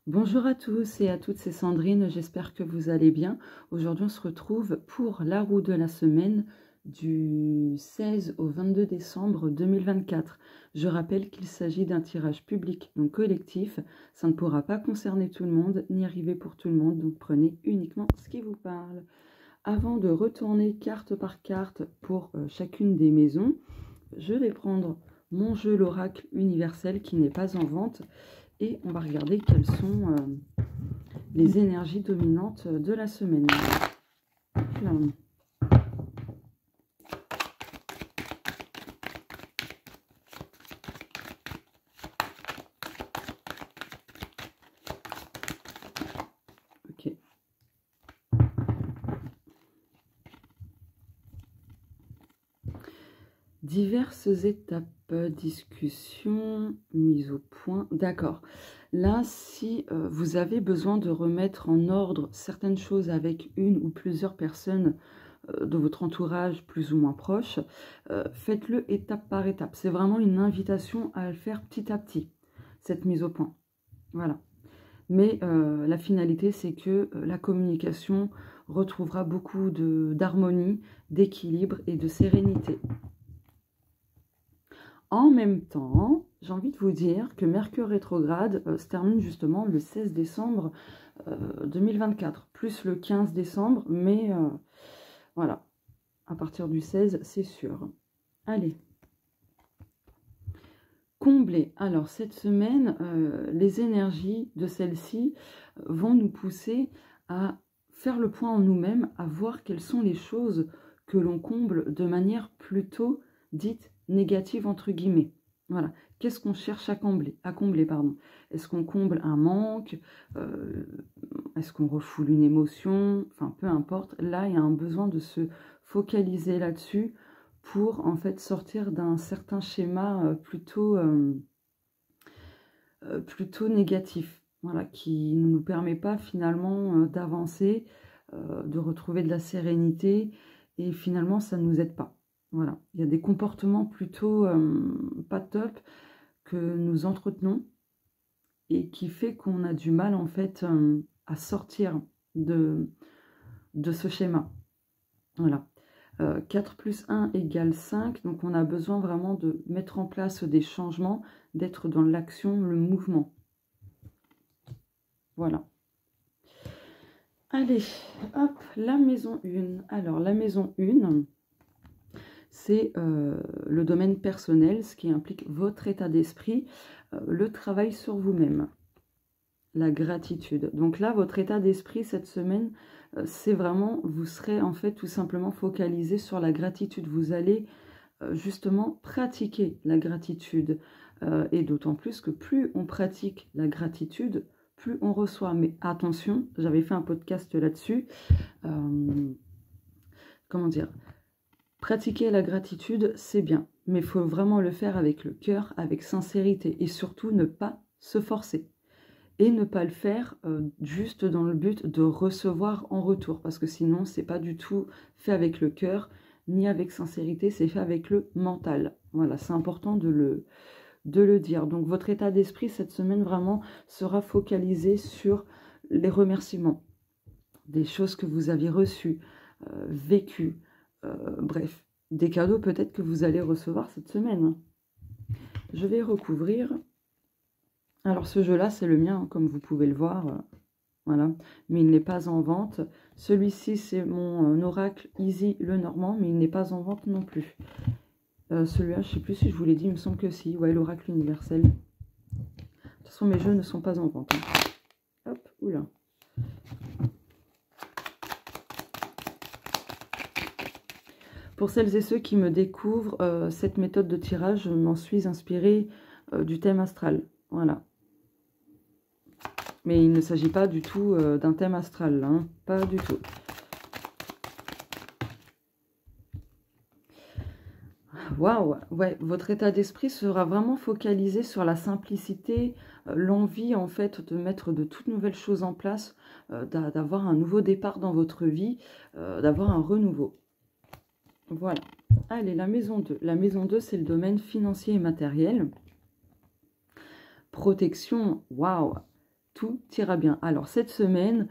Bonjour à tous et à toutes, c'est Sandrine, j'espère que vous allez bien. Aujourd'hui, on se retrouve pour la roue de la semaine du 16 au 22 décembre 2024. Je rappelle qu'il s'agit d'un tirage public, donc collectif. Ça ne pourra pas concerner tout le monde, ni arriver pour tout le monde, donc prenez uniquement ce qui vous parle. Avant de retourner carte par carte pour chacune des maisons, je vais prendre mon jeu l'oracle universel qui n'est pas en vente. Et on va regarder quelles sont les énergies dominantes de la semaine. Là. Ok. Diverses étapes, discussion, mise au point. D'accord. Là, si vous avez besoin de remettre en ordre certaines choses avec une ou plusieurs personnes de votre entourage plus ou moins proche, faites-le étape par étape. C'est vraiment une invitation à le faire petit à petit, cette mise au point. Voilà. Mais la finalité, c'est que la communication retrouvera beaucoup d'harmonie, d'équilibre et de sérénité. En même temps, j'ai envie de vous dire que Mercure rétrograde se termine justement le 16 décembre 2024, plus le 15 décembre, mais voilà, à partir du 16, c'est sûr. Allez. Combler. Alors, cette semaine, les énergies de celle-ci vont nous pousser à faire le point en nous-mêmes, à voir quelles sont les choses que l'on comble de manière plutôt dite négative, entre guillemets. Voilà. Qu'est-ce qu'on cherche à combler, pardon. Est-ce qu'on comble un manque? Est-ce qu'on refoule une émotion? Enfin, peu importe. Là, il y a un besoin de se focaliser là-dessus pour en fait sortir d'un certain schéma plutôt négatif, voilà, qui ne nous permet pas finalement d'avancer, de retrouver de la sérénité, et finalement ça ne nous aide pas. Voilà, il y a des comportements plutôt pas top que nous entretenons et qui fait qu'on a du mal en fait à sortir de ce schéma. Voilà. 4 plus 1 égale 5, donc on a besoin vraiment de mettre en place des changements, d'être dans l'action, le mouvement. Voilà. Allez, hop, la maison 1. Alors, la maison 1, c'est le domaine personnel, ce qui implique votre état d'esprit, le travail sur vous-même, la gratitude. Donc là, votre état d'esprit cette semaine, c'est vraiment, vous serez en fait tout simplement focalisé sur la gratitude. Vous allez justement pratiquer la gratitude. Et d'autant plus que plus on pratique la gratitude, plus on reçoit. Mais attention, j'avais fait un podcast là-dessus. Comment dire? Pratiquer la gratitude, c'est bien. Mais il faut vraiment le faire avec le cœur, avec sincérité. Et surtout, ne pas se forcer. Et ne pas le faire juste dans le but de recevoir en retour. Parce que sinon, c'est pas du tout fait avec le cœur, ni avec sincérité, c'est fait avec le mental. Voilà, c'est important de le dire. Donc, votre état d'esprit, cette semaine, vraiment, sera focalisé sur les remerciements. Des choses que vous avez reçues, vécues, bref. Des cadeaux peut-être que vous allez recevoir cette semaine. Je vais recouvrir. Alors, ce jeu-là, c'est le mien, comme vous pouvez le voir. Voilà, mais il n'est pas en vente. Celui-ci, c'est mon oracle Easy le Normand, mais il n'est pas en vente non plus. Celui-là, je ne sais plus si je vous l'ai dit, il me semble que si. Ouais, l'oracle universel. De toute façon, mes jeux ne sont pas en vente. Hein. Hop, oula. Pour celles et ceux qui me découvrent, cette méthode de tirage, je m'en suis inspirée du thème astral. Voilà. Mais il ne s'agit pas du tout d'un thème astral, hein, pas du tout. Waouh, ouais, votre état d'esprit sera vraiment focalisé sur la simplicité, l'envie en fait de mettre de toutes nouvelles choses en place, d'avoir un nouveau départ dans votre vie, d'avoir un renouveau. Voilà. Allez, la maison 2. La maison 2, c'est le domaine financier et matériel. Protection, waouh. tout ira bien. Alors cette semaine,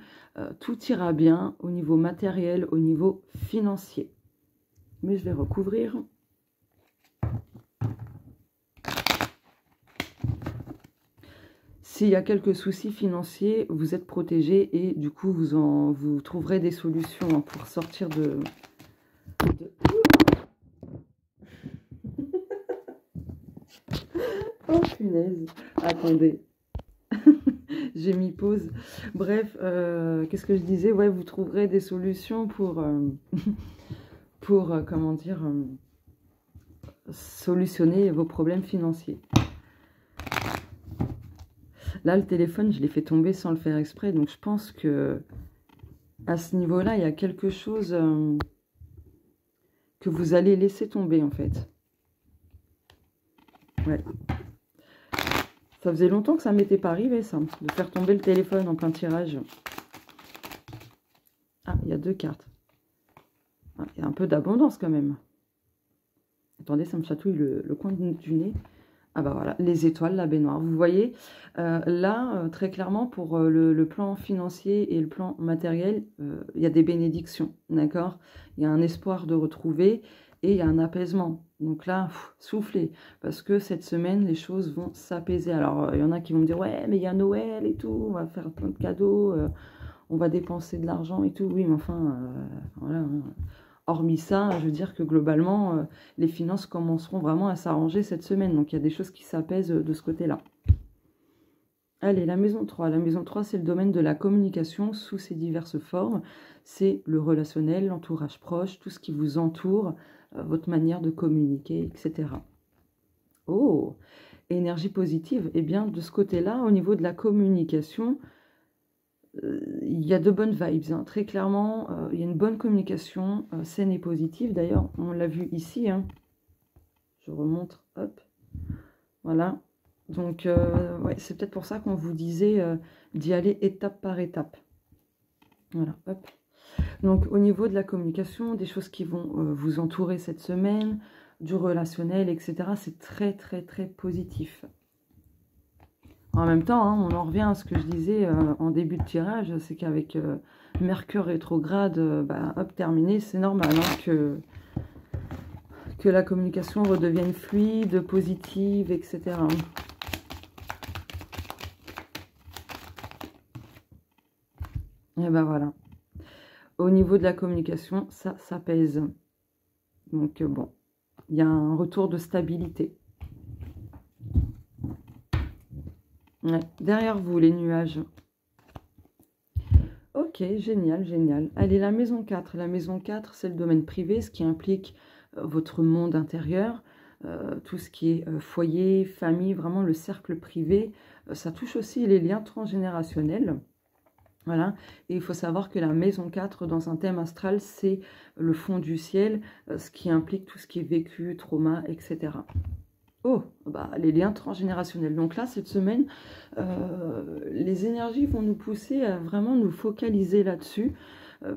tout ira bien au niveau matériel, au niveau financier. Mais je vais recouvrir. S'il y a quelques soucis financiers, vous êtes protégé et du coup, vous trouverez des solutions pour sortir de... Oh punaise, attendez, j'ai mis pause. Bref, qu'est-ce que je disais? Ouais, vous trouverez des solutions pour, comment dire, solutionner vos problèmes financiers. Là, le téléphone, je l'ai fait tomber sans le faire exprès, donc je pense que à ce niveau-là, il y a quelque chose que vous allez laisser tomber, en fait. Ouais. Ça faisait longtemps que ça ne m'était pas arrivé, ça, de faire tomber le téléphone en plein tirage. Ah, il y a 2 cartes. Ah, il y a un peu d'abondance, quand même. Attendez, ça me chatouille le coin du nez. Ah bah voilà, les étoiles, la baignoire. Vous voyez, là, très clairement, pour le plan financier et le plan matériel, il y a des bénédictions, d'accord? Il y a un espoir de retrouver et il y a un apaisement. Donc là, soufflez, parce que cette semaine, les choses vont s'apaiser. Alors, il y en a qui vont me dire, ouais, mais il y a Noël et tout, on va faire plein de cadeaux, on va dépenser de l'argent et tout. Oui, mais enfin, voilà, hein. Hormis ça, je veux dire que globalement, les finances commenceront vraiment à s'arranger cette semaine. Donc, il y a des choses qui s'apaisent de ce côté-là. Allez, la maison 3. La maison 3, c'est le domaine de la communication sous ses diverses formes. C'est le relationnel, l'entourage proche, tout ce qui vous entoure, votre manière de communiquer, etc. Oh, énergie positive. Eh bien, de ce côté-là, au niveau de la communication, il y a de bonnes vibes, hein. Très clairement, il y a une bonne communication saine et positive. D'ailleurs, on l'a vu ici, hein. Je remonte, hop, voilà. Donc, ouais, c'est peut-être pour ça qu'on vous disait d'y aller étape par étape. Voilà, hop. Donc, au niveau de la communication, des choses qui vont vous entourer cette semaine, du relationnel, etc., c'est très, très, très positif. En même temps, hein, on en revient à ce que je disais en début de tirage, c'est qu'avec Mercure rétrograde, bah, hop, terminé, c'est normal hein, que la communication redevienne fluide, positive, etc. Et ben voilà. Au niveau de la communication, ça s'apaise. Donc bon, il y a un retour de stabilité. Ouais, derrière vous, les nuages. Ok, génial, génial. Allez, la maison 4. La maison 4, c'est le domaine privé, ce qui implique votre monde intérieur, tout ce qui est foyer, famille, vraiment le cercle privé. Ça touche aussi les liens transgénérationnels. Voilà, et il faut savoir que la maison 4, dans un thème astral, c'est le fond du ciel, ce qui implique tout ce qui est vécu, trauma, etc. Oh, bah, les liens transgénérationnels. Donc là, cette semaine, les énergies vont nous pousser à vraiment nous focaliser là-dessus,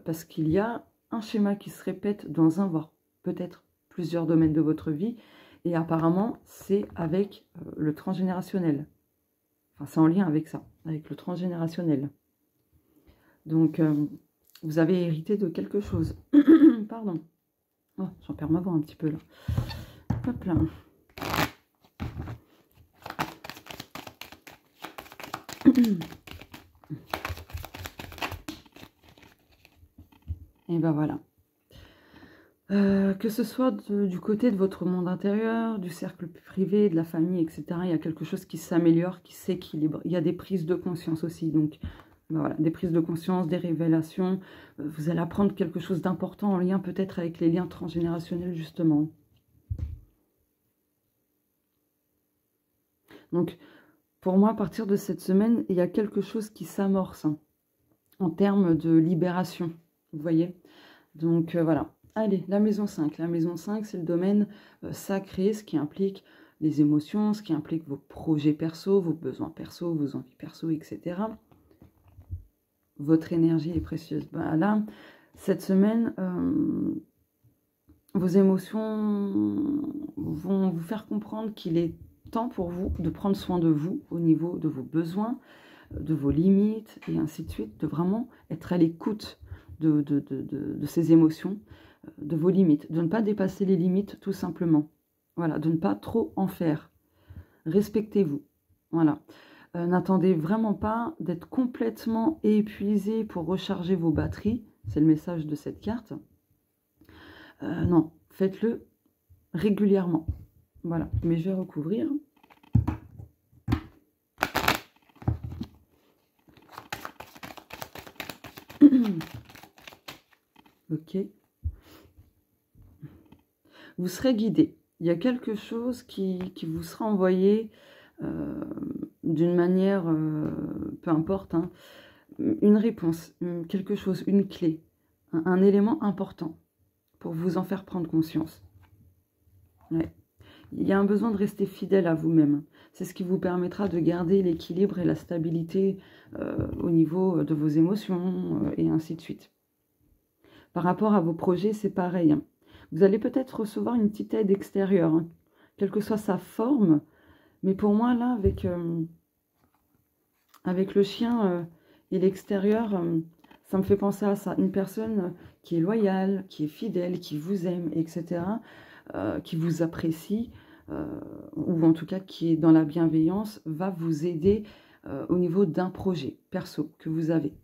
parce qu'il y a un schéma qui se répète dans un, voire peut-être plusieurs domaines de votre vie, et apparemment, c'est avec le transgénérationnel. Enfin, c'est en lien avec ça, avec le transgénérationnel. Donc, vous avez hérité de quelque chose. Pardon. Oh, j'en perds ma voix un petit peu là. Hop là. Et ben voilà. Que ce soit du côté de votre monde intérieur, du cercle privé, de la famille, etc., il y a quelque chose qui s'améliore, qui s'équilibre. Il y a des prises de conscience aussi. Donc, ben voilà, des prises de conscience, des révélations. Vous allez apprendre quelque chose d'important en lien peut-être avec les liens transgénérationnels, justement. Donc, pour moi, à partir de cette semaine, il y a quelque chose qui s'amorce hein, en termes de libération. Vous voyez? Donc, voilà. Allez, la maison 5. La maison 5, c'est le domaine sacré, ce qui implique les émotions, ce qui implique vos projets perso, vos besoins perso, vos envies perso, etc. Votre énergie est précieuse. Ben là, cette semaine, vos émotions vont vous faire comprendre qu'il est temps pour vous de prendre soin de vous au niveau de vos besoins, de vos limites, et ainsi de suite, de vraiment être à l'écoute de ces émotions, de vos limites, de ne pas dépasser les limites tout simplement. Voilà, de ne pas trop en faire. Respectez-vous. Voilà. N'attendez vraiment pas d'être complètement épuisé pour recharger vos batteries. C'est le message de cette carte. Non, faites-le régulièrement. Voilà, mais je vais recouvrir. Ok. Vous serez guidé. Il y a quelque chose qui vous sera envoyé d'une manière, peu importe, hein, une réponse, quelque chose, une clé, un élément important pour vous en faire prendre conscience. Ouais. Il y a un besoin de rester fidèle à vous-même. C'est ce qui vous permettra de garder l'équilibre et la stabilité au niveau de vos émotions et ainsi de suite. Par rapport à vos projets, c'est pareil. Hein. Vous allez peut-être recevoir une petite aide extérieure, hein, quelle que soit sa forme. Mais pour moi, là, avec le chien et l'extérieur, ça me fait penser à ça. Une personne qui est loyale, qui est fidèle, qui vous aime, etc., qui vous apprécie, ou en tout cas qui est dans la bienveillance, va vous aider au niveau d'un projet perso que vous avez.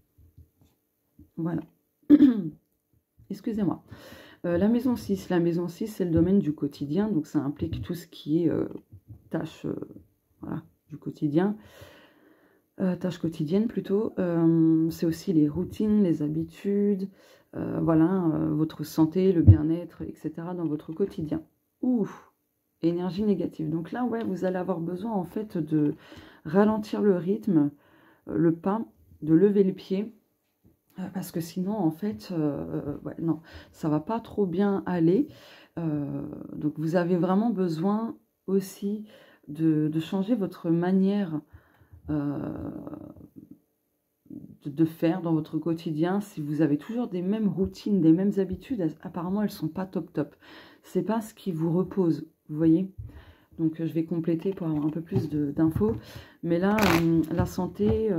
Voilà. Excusez-moi. La maison 6. La maison 6, c'est le domaine du quotidien, donc ça implique tout ce qui est tâches voilà, du quotidien. Tâches quotidiennes plutôt. C'est aussi les routines, les habitudes, voilà, votre santé, le bien-être, etc. dans votre quotidien. Ouf, énergie négative. Donc là, ouais, vous allez avoir besoin en fait de ralentir le rythme, le pas, de lever le pied. Parce que sinon, en fait, ouais, non, ça va pas trop bien aller. Donc, vous avez vraiment besoin aussi de changer votre manière de faire dans votre quotidien. Si vous avez toujours des mêmes routines, des mêmes habitudes, apparemment, elles sont pas top top. C'est pas ce qui vous repose, vous voyez. Donc, je vais compléter pour avoir un peu plus d'infos. Mais là, la santé...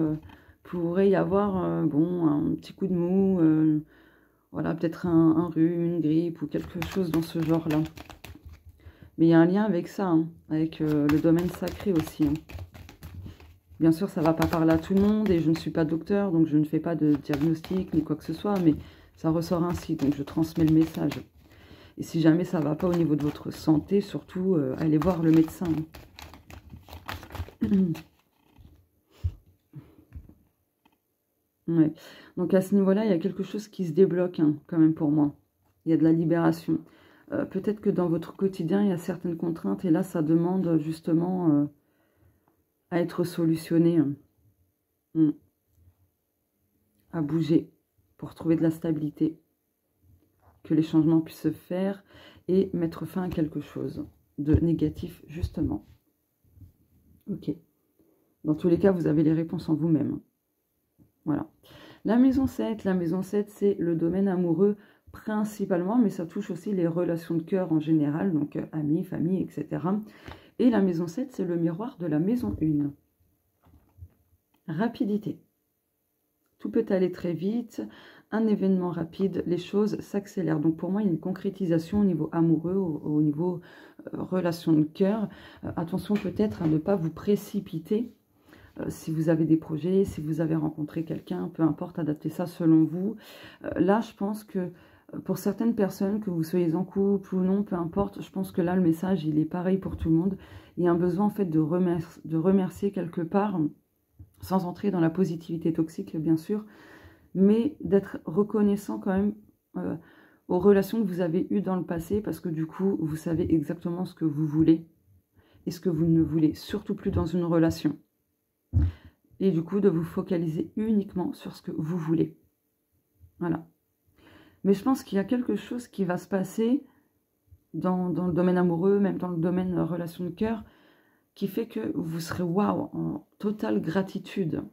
pourrait y avoir bon, un petit coup de mou, voilà, peut-être un rhume, une grippe ou quelque chose dans ce genre-là. Mais il y a un lien avec ça, hein, avec le domaine sacré aussi. Hein. Bien sûr, ça ne va pas parler à tout le monde et je ne suis pas docteur, donc je ne fais pas de diagnostic ni quoi que ce soit, mais ça ressort ainsi, donc je transmets le message. Et si jamais ça ne va pas au niveau de votre santé, surtout, allez voir le médecin. Ouais. Donc à ce niveau-là, il y a quelque chose qui se débloque hein, quand même pour moi. Il y a de la libération. Peut-être que dans votre quotidien, il y a certaines contraintes et là, ça demande justement à être solutionné, hein. À bouger pour trouver de la stabilité. Que les changements puissent se faire et mettre fin à quelque chose de négatif justement. Ok. Dans tous les cas, vous avez les réponses en vous-même. Voilà. La maison 7, c'est le domaine amoureux principalement, mais ça touche aussi les relations de cœur en général, donc amis, famille, etc. Et la maison 7, c'est le miroir de la maison 1. Rapidité. Tout peut aller très vite, un événement rapide, les choses s'accélèrent. Donc pour moi, il y a une concrétisation au niveau amoureux, au niveau relation de cœur. Attention peut-être à ne pas vous précipiter. Si vous avez des projets, si vous avez rencontré quelqu'un, peu importe, adaptez ça selon vous. Là, je pense que pour certaines personnes, que vous soyez en couple ou non, peu importe, je pense que là, le message, il est pareil pour tout le monde. Il y a un besoin, en fait, de remercier quelque part, sans entrer dans la positivité toxique, bien sûr, mais d'être reconnaissant quand même aux relations que vous avez eues dans le passé, parce que du coup, vous savez exactement ce que vous voulez et ce que vous ne voulez surtout plus dans une relation. Et du coup, de vous focaliser uniquement sur ce que vous voulez. Voilà. Mais je pense qu'il y a quelque chose qui va se passer dans le domaine amoureux, même dans le domaine relation de cœur, qui fait que vous serez waouh, en totale gratitude.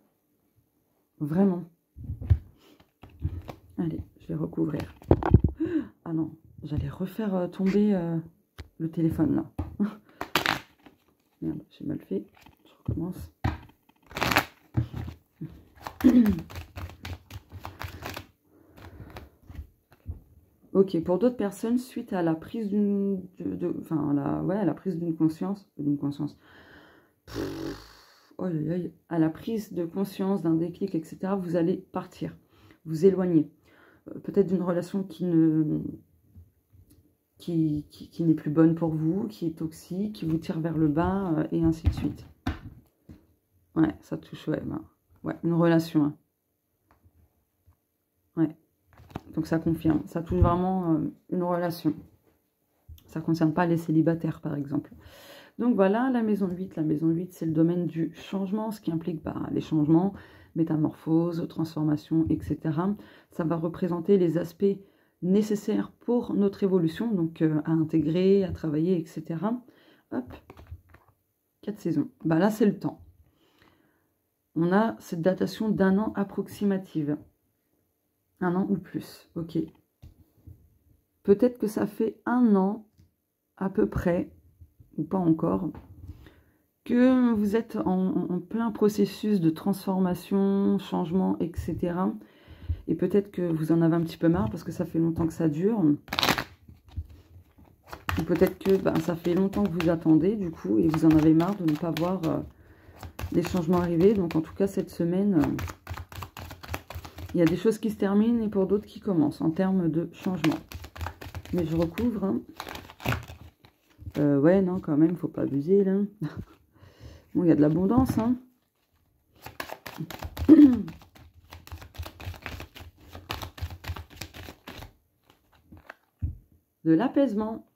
Vraiment. Allez, je vais recouvrir. Ah non, j'allais refaire tomber le téléphone là. Merde, j'ai mal fait. Je recommence. Ok, pour d'autres personnes, suite à la prise d'une... à la prise d'une conscience... Oh, à la prise de conscience, d'un déclic, etc., vous allez partir, vous éloigner. Peut-être d'une relation qui n'est plus bonne pour vous, qui est toxique, qui vous tire vers le bas, et ainsi de suite. Ouais, ça touche, ouais, ouais, une relation. Hein. Ouais, donc ça confirme, ça touche vraiment une relation. Ça ne concerne pas les célibataires, par exemple. Donc voilà, la maison 8. La maison 8, c'est le domaine du changement, ce qui implique les changements, métamorphoses, transformations, etc. Ça va représenter les aspects nécessaires pour notre évolution, donc à intégrer, à travailler, etc. Hop, 4 saisons. Là, c'est le temps. On a cette datation d'1 an approximative. 1 an ou plus, ok. Peut-être que ça fait 1 an, à peu près, ou pas encore, que vous êtes en plein processus de transformation, changement, etc. Et peut-être que vous en avez un petit peu marre parce que ça fait longtemps que ça dure. Ou peut-être que ça fait longtemps que vous attendez, du coup, et vous en avez marre de ne pas voir les changements arriver. Donc, en tout cas, cette semaine, il y a des choses qui se terminent et pour d'autres qui commencent en termes de changement. Mais je recouvre. Hein. Ouais, non, quand même, faut pas abuser, là. Bon, il y a de l'abondance, hein. De l'apaisement.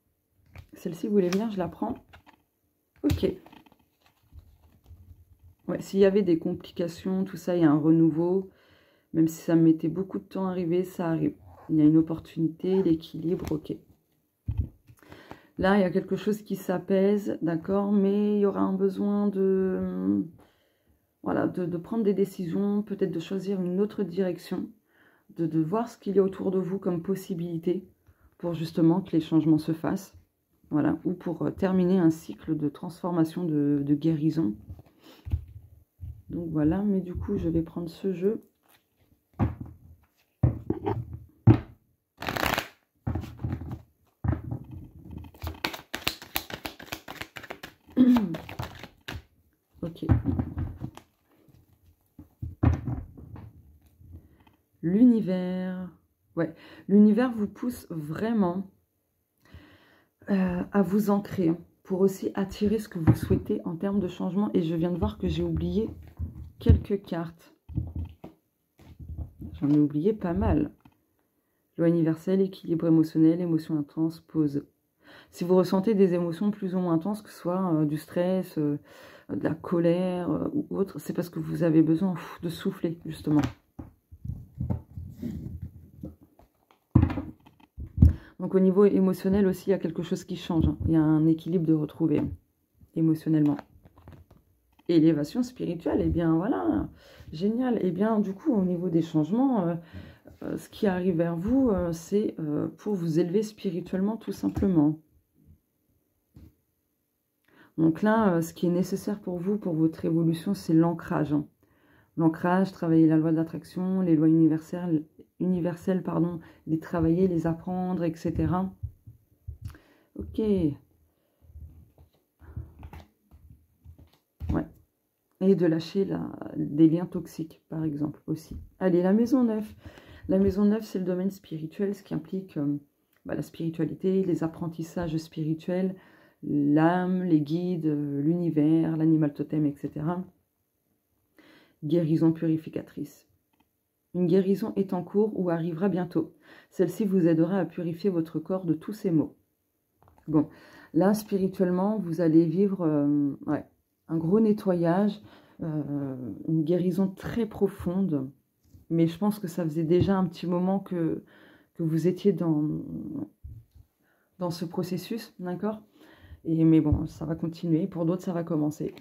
Celle-ci, vous voulez bien, je la prends. Ok. Ouais, s'il y avait des complications, tout ça, il y a un renouveau. Même si ça mettait beaucoup de temps à arriver, ça arrive. Il y a une opportunité, l'équilibre, ok. Là, il y a quelque chose qui s'apaise, d'accord, mais il y aura un besoin de, voilà, de prendre des décisions, peut-être de choisir une autre direction, de voir ce qu'il y a autour de vous comme possibilité pour justement que les changements se fassent, voilà, ou pour terminer un cycle de transformation, de guérison. Donc voilà, mais du coup, je vais prendre ce jeu. Ok. L'univers. Ouais, l'univers vous pousse vraiment à vous ancrer pour aussi attirer ce que vous souhaitez en termes de changement. Et je viens de voir que j'ai oublié quelques cartes. J'en ai oublié pas mal. Loi universelle, équilibre émotionnel, émotion intense, pause. Si vous ressentez des émotions plus ou moins intenses, que ce soit du stress, de la colère ou autre, c'est parce que vous avez besoin de souffler, justement. Donc au niveau émotionnel aussi, il y a quelque chose qui change. Hein. Il y a un équilibre de retrouver émotionnellement. Élévation spirituelle, eh bien voilà, génial. Eh bien du coup, au niveau des changements, ce qui arrive vers vous, c'est pour vous élever spirituellement tout simplement. Donc là, ce qui est nécessaire pour vous, pour votre évolution, c'est l'ancrage. Hein. L'ancrage, travailler la loi de l'attraction, les lois universelles, pardon, les travailler, les apprendre, etc. Ok. Ouais. Et de lâcher des liens toxiques, par exemple, aussi. Allez, la maison 9. La maison 9, c'est le domaine spirituel, ce qui implique la spiritualité, les apprentissages spirituels, l'âme, les guides, l'univers, l'animal totem, etc. Guérison purificatrice. Une guérison est en cours ou arrivera bientôt. Celle-ci vous aidera à purifier votre corps de tous ces maux. Bon, là, spirituellement, vous allez vivre un gros nettoyage, une guérison très profonde. Mais je pense que ça faisait déjà un petit moment que vous étiez dans ce processus, d'accord ? Mais bon, ça va continuer. Pour d'autres, ça va commencer.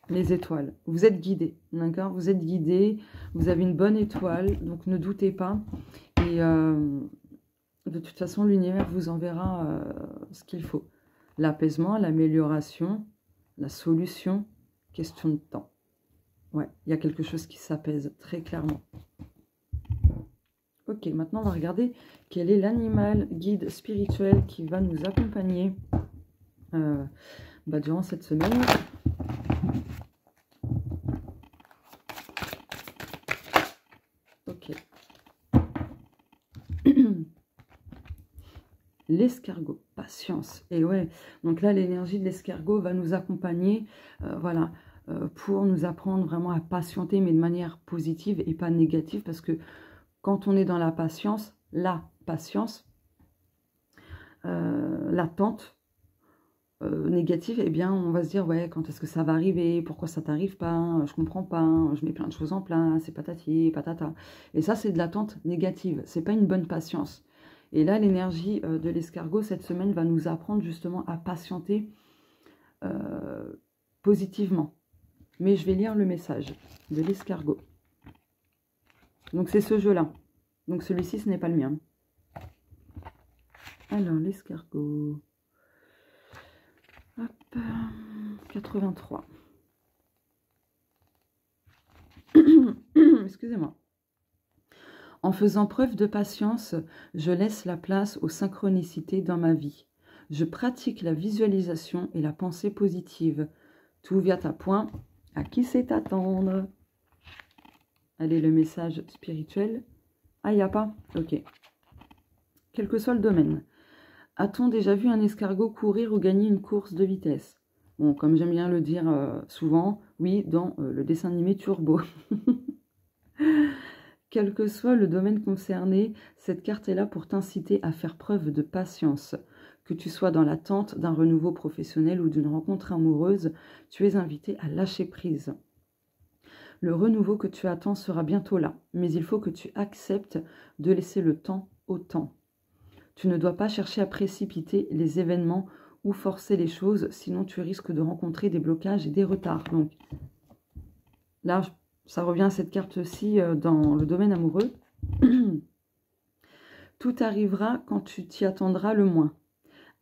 Les étoiles. Vous êtes guidés, d'accord ? Vous êtes guidés, vous avez une bonne étoile, donc ne doutez pas. Et de toute façon, l'univers vous enverra ce qu'il faut. L'apaisement, l'amélioration, la solution, question de temps. Ouais, il y a quelque chose qui s'apaise très clairement. Ok, maintenant on va regarder quel est l'animal guide spirituel qui va nous accompagner durant cette semaine. Ok. L'escargot, patience. Et ouais, donc là, l'énergie de l'escargot va nous accompagner, voilà, pour nous apprendre vraiment à patienter, mais de manière positive et pas négative, parce que quand on est dans la patience, l'attente négative, eh bien, on va se dire, ouais, quand est-ce que ça va arriver? Pourquoi ça t'arrive pas? Je comprends pas, je mets plein de choses en place, c'est patati, patata. Et ça, c'est de l'attente négative, c'est pas une bonne patience. Et là, l'énergie de l'escargot, cette semaine, va nous apprendre justement à patienter positivement. Mais je vais lire le message de l'escargot. Donc, c'est ce jeu-là. Donc, celui-ci, ce n'est pas le mien. Alors, l'escargot. Hop, 83. Excusez-moi. En faisant preuve de patience, je laisse la place aux synchronicités dans ma vie. Je pratique la visualisation et la pensée positive. Tout vient à point. À qui c'est attendre? Allez, le message spirituel. Ah, il n'y a pas? Ok. Quel que soit le domaine. A-t-on déjà vu un escargot courir ou gagner une course de vitesse? Bon, comme j'aime bien le dire souvent, oui, dans le dessin animé Turbo. Quel que soit le domaine concerné, cette carte est là pour t'inciter à faire preuve de patience. Que tu sois dans l'attente d'un renouveau professionnel ou d'une rencontre amoureuse, tu es invité à lâcher prise. Le renouveau que tu attends sera bientôt là, mais il faut que tu acceptes de laisser le temps au temps. Tu ne dois pas chercher à précipiter les événements ou forcer les choses, sinon tu risques de rencontrer des blocages et des retards. Donc là, ça revient à cette carte-ci dans le domaine amoureux. Tout arrivera quand tu t'y attendras le moins.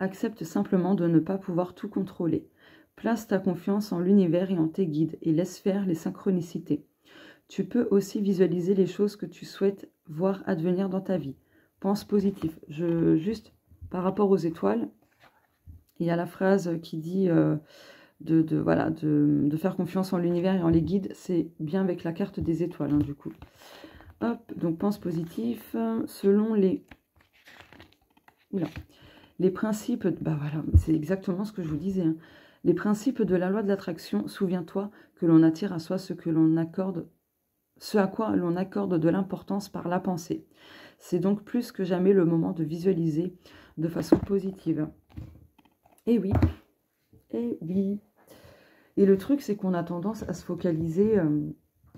Accepte simplement de ne pas pouvoir tout contrôler. Place ta confiance en l'univers et en tes guides et laisse faire les synchronicités. Tu peux aussi visualiser les choses que tu souhaites voir advenir dans ta vie. Pense positif. Juste par rapport aux étoiles, il y a la phrase qui dit de faire confiance en l'univers et en les guides. C'est bien avec la carte des étoiles, hein, du coup. Hop, donc pense positif. Selon les... Oula. Les principes... Bah voilà, c'est exactement ce que je vous disais. Hein. Les principes de la loi de l'attraction, souviens-toi que l'on attire à soi ce à quoi l'on accorde de l'importance par la pensée. C'est donc plus que jamais le moment de visualiser de façon positive. Et oui, et oui. Et le truc, c'est qu'on a tendance à se focaliser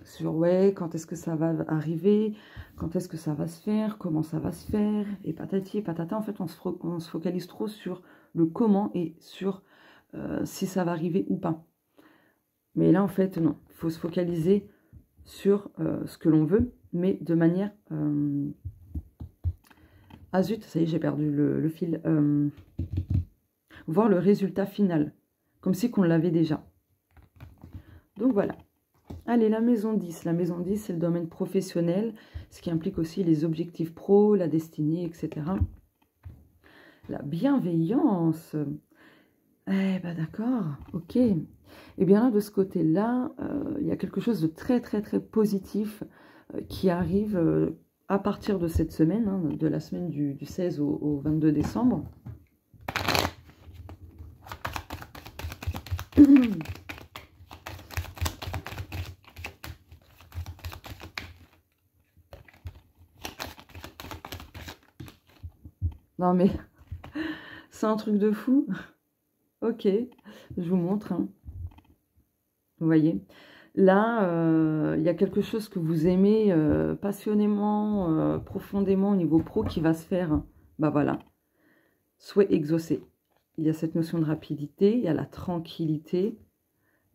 sur, ouais, quand est-ce que ça va arriver, quand est-ce que ça va se faire, comment ça va se faire, et patati et patata. En fait, on se focalise trop sur le comment et sur si ça va arriver ou pas. Mais là, en fait, non. Il faut se focaliser sur ce que l'on veut, mais de manière... Ah zut, ça y est, j'ai perdu le fil. Voir le résultat final, comme si qu'on l'avait déjà. Donc voilà. Allez, la maison 10. La maison 10, c'est le domaine professionnel, ce qui implique aussi les objectifs pro, la destinée, etc. La bienveillance. Eh ben d'accord, ok. Et bien là, de ce côté-là, il y a quelque chose de très, très, très positif qui arrive à partir de cette semaine, hein, de la semaine du 16 au 22 décembre. Non mais, c'est un truc de fou. Ok, je vous montre. Hein. Vous voyez, là, il y a quelque chose que vous aimez passionnément, profondément au niveau pro qui va se faire. Bah voilà, souhait exaucé. Il y a cette notion de rapidité, il y a la tranquillité,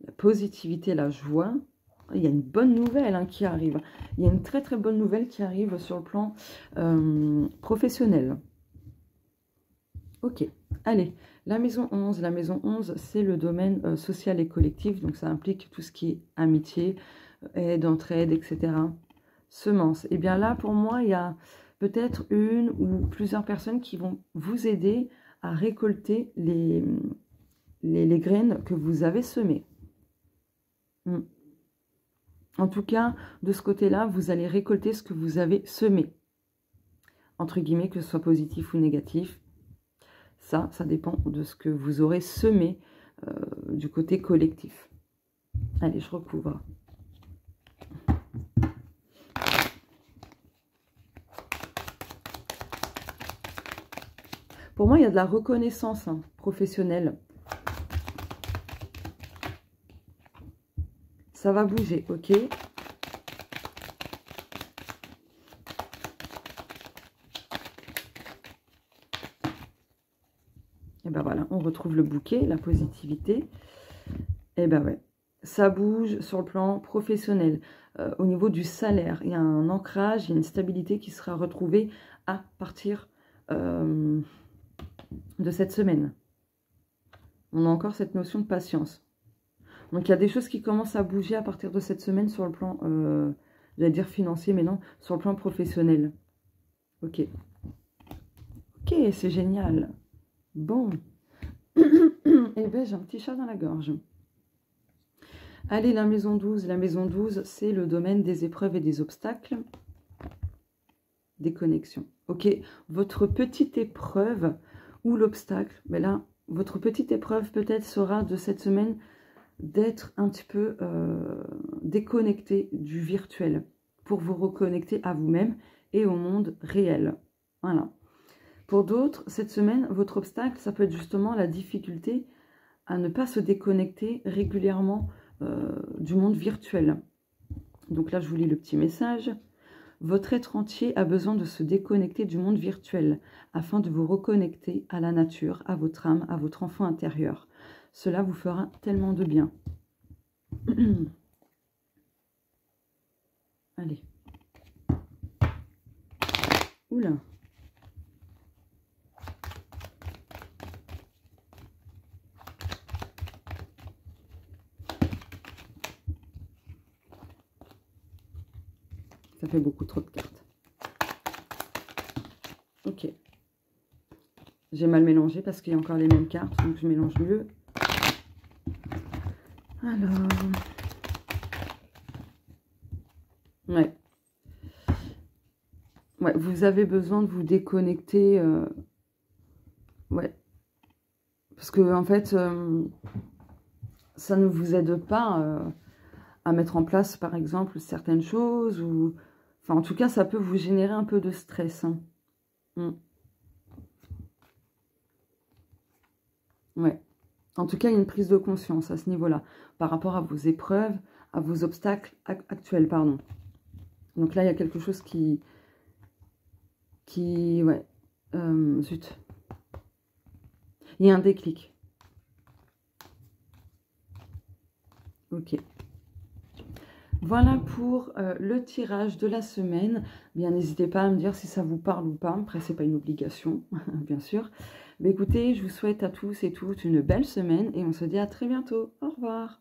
la positivité, la joie. Il y a une bonne nouvelle hein, qui arrive. Il y a une très très bonne nouvelle qui arrive sur le plan professionnel. Ok, Allez, la maison 11. La maison 11, c'est le domaine social et collectif. Donc, ça implique tout ce qui est amitié, aide, entraide, etc. Semences. Et bien là, pour moi, il y a peut-être une ou plusieurs personnes qui vont vous aider à récolter les graines que vous avez semées. En tout cas, de ce côté-là, vous allez récolter ce que vous avez semé. Entre guillemets, que ce soit positif ou négatif. Ça dépend de ce que vous aurez semé du côté collectif. Allez, je recouvre. Pour moi, il y a de la reconnaissance professionnelle. Ça va bouger, ok? Et ben voilà, on retrouve le bouquet, la positivité. Et ben ouais, ça bouge sur le plan professionnel. Au niveau du salaire, il y a un ancrage, il y a une stabilité qui sera retrouvée à partir de cette semaine. On a encore cette notion de patience. Donc, il y a des choses qui commencent à bouger à partir de cette semaine sur le plan, j'allais dire financier, mais non, sur le plan professionnel. Ok. Ok, c'est génial. Bon. Eh bien, j'ai un petit chat dans la gorge. Allez, la maison 12. La maison 12, c'est le domaine des épreuves et des obstacles. Des connexions. Ok, votre petite épreuve ou l'obstacle, mais là, votre petite épreuve peut-être sera de cette semaine d'être un petit peu déconnecté du virtuel pour vous reconnecter à vous-même et au monde réel. Voilà. Pour d'autres, cette semaine, votre obstacle, ça peut être justement la difficulté à ne pas se déconnecter régulièrement du monde virtuel. Donc là, je vous lis le petit message. Votre être entier a besoin de se déconnecter du monde virtuel afin de vous reconnecter à la nature, à votre âme, à votre enfant intérieur. Cela vous fera tellement de bien. Allez. Oula. Ça fait beaucoup trop de cartes. Ok. J'ai mal mélangé parce qu'il y a encore les mêmes cartes, donc je mélange mieux. Alors... Ouais. Ouais, vous avez besoin de vous déconnecter. Ouais. Parce que, en fait, ça ne vous aide pas à mettre en place, par exemple, certaines choses. Ou... Enfin, en tout cas, ça peut vous générer un peu de stress. Hein. Ouais. En tout cas, il y a une prise de conscience à ce niveau-là, par rapport à vos épreuves, à vos obstacles actuels, pardon. Donc là, il y a quelque chose qui ouais, zut. Il y a un déclic. Ok. Voilà pour le tirage de la semaine. Bien, n'hésitez pas à me dire si ça vous parle ou pas. Après, c'est pas une obligation, bien sûr. Mais écoutez, je vous souhaite à tous et toutes une belle semaine et on se dit à très bientôt. Au revoir.